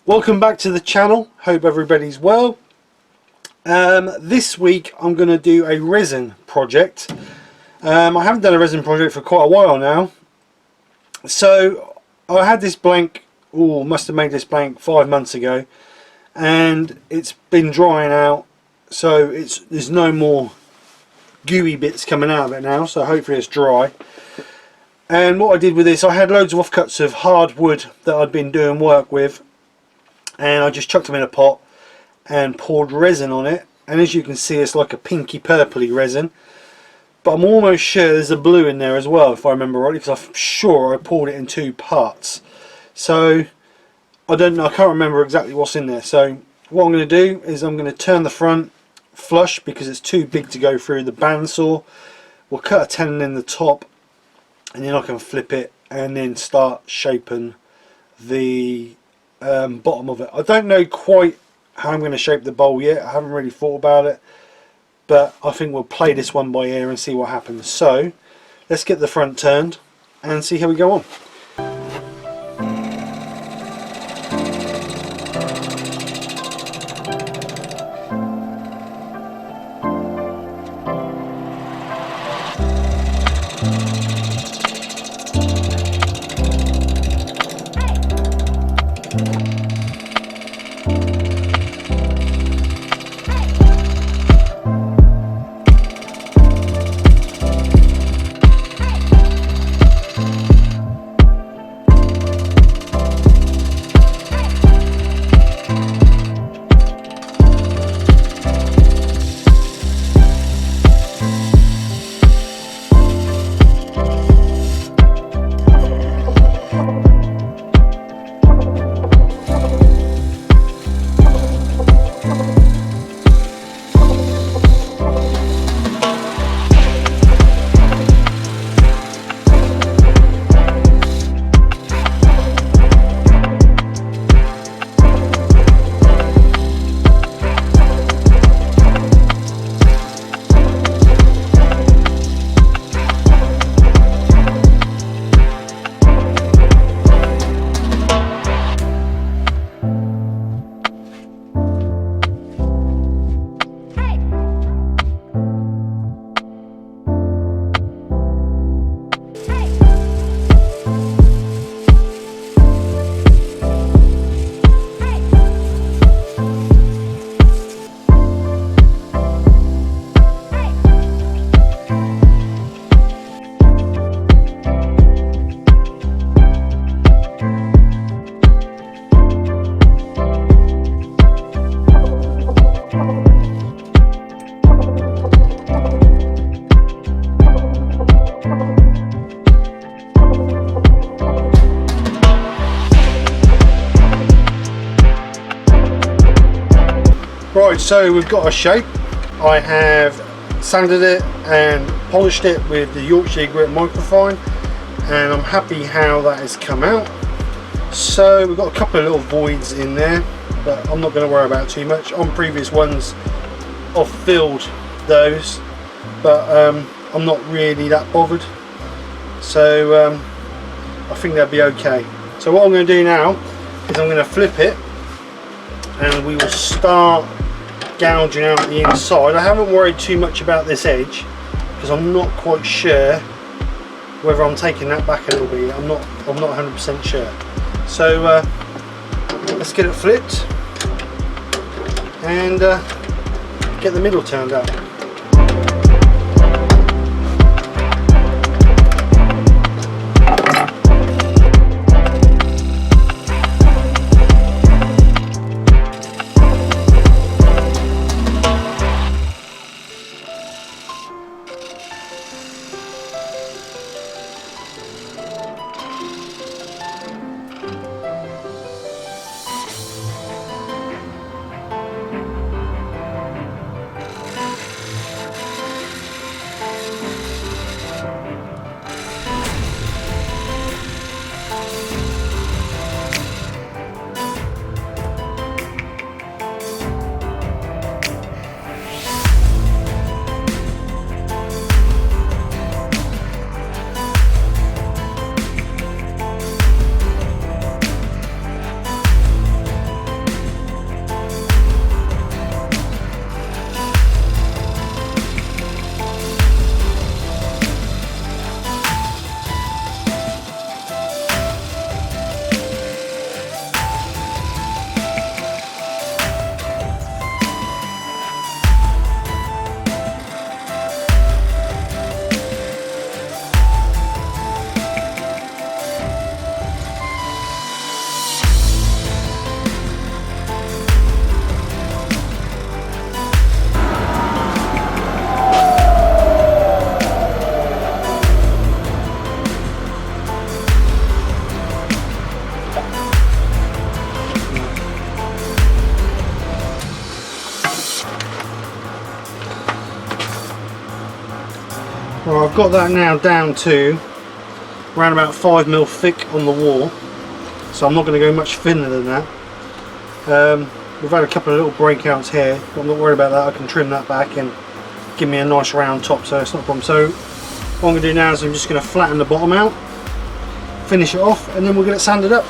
Welcome back to the channel. Hope everybody's well. This week I'm going to do a resin project. I haven't done a resin project for quite a while now. So I had this blank, must have made this blank 5 months ago, and it's been drying out, so there's no more gooey bits coming out of it now, so hopefully it's dry. And what I did with this, I had loads of offcuts of hardwood that I'd been doing work with, and I just chucked them in a pot and poured resin on it, and as you can see it's like a pinky purpley resin, but I'm almost sure there's a blue in there as well, if I remember rightly, because I'm sure I poured it in 2 parts. So I don't know, I can't remember exactly what's in there. So what I'm going to do is I'm going to turn the front flush because it's too big to go through the bandsaw. We'll cut a tenon in the top, and then I can flip it and then start shaping the bottom of it. I don't know quite how I'm going to shape the bowl yet. I haven't really thought about it, but I think we'll play this one by ear and see what happens. So let's get the front turned and see how we go on. Right, so we've got a shape. I have sanded it and polished it with the Yorkshire grit microfine, and I'm happy how that has come out. So we've got a couple of little voids in there, but I'm not going to worry about too much. On previous ones I've filled those, but I'm not really that bothered, so I think they'll be okay. So what I'm going to do now is I'm going to flip it, and we will start gouging out the inside. I haven't worried too much about this edge because I'm not quite sure whether I'm taking that back a little bit. I'm not 100% sure. So let's get it flipped and get the middle turned out. Well, I've got that now down to around about 5mm thick on the wall, so I'm not going to go much thinner than that. We've had a couple of little breakouts here, but I'm not worried about that. I can trim that back and give me a nice round top, so it's not a problem. So what I'm going to do now is I'm just going to flatten the bottom out, finish it off, and then we'll get it sanded up.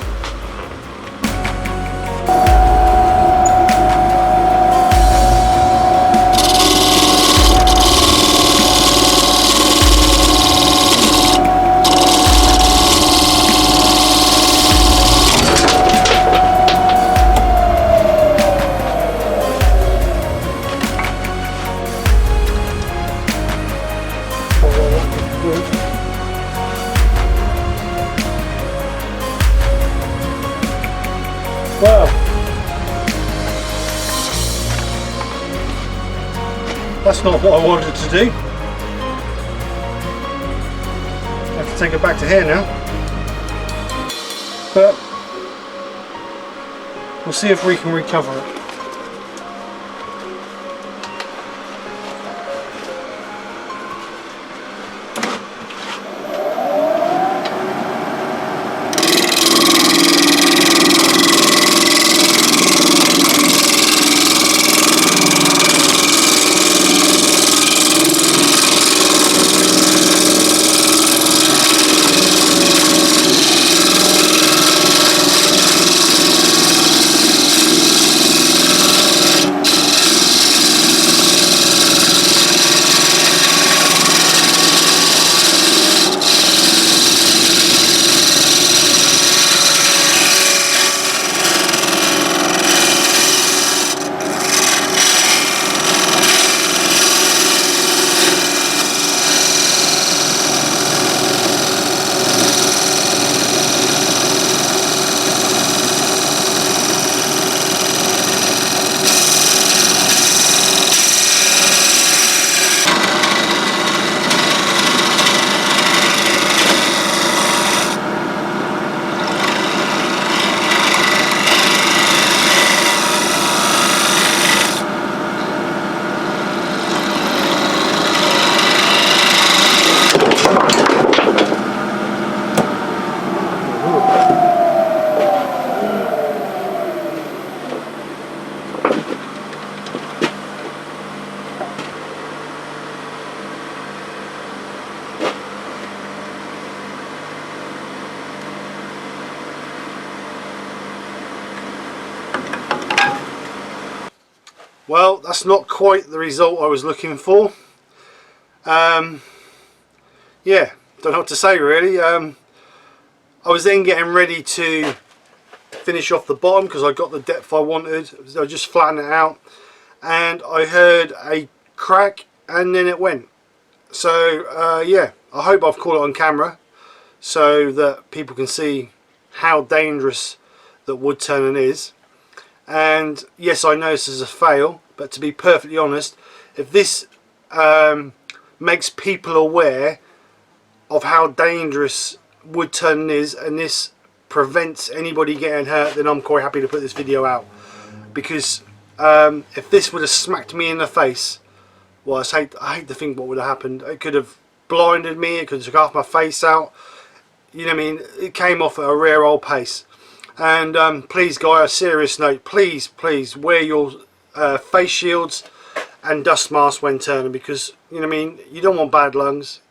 Well, that's not what I wanted to do. I have to take it back to here now. But we'll see if we can recover it. Well, that's not quite the result I was looking for. Yeah, don't know what to say really. I was then getting ready to finish off the bottom because I got the depth I wanted. I just flattened it out and I heard a crack and then it went. So yeah, I hope I've caught it on camera so that people can see how dangerous that wood turning is. And yes, I know this is a fail, but to be perfectly honest, if this makes people aware of how dangerous wood turning is and this prevents anybody getting hurt, then I'm quite happy to put this video out. Because if this would have smacked me in the face, well, I hate to think what would have happened. It could have blinded me, it could have took half my face out. You know what I mean? It came off at a rare old pace. And please guys, a serious note, please wear your face shields and dust masks when turning, because you know what I mean, you don't want bad lungs,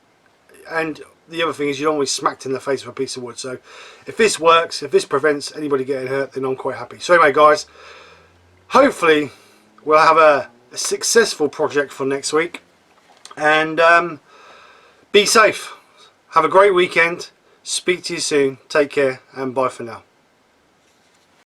and the other thing is you don't want to be smacked in the face with a piece of wood. So if this works, if this prevents anybody getting hurt, then I'm quite happy. So anyway guys, hopefully we'll have a successful project for next week, and be safe, have a great weekend, speak to you soon, take care and bye for now.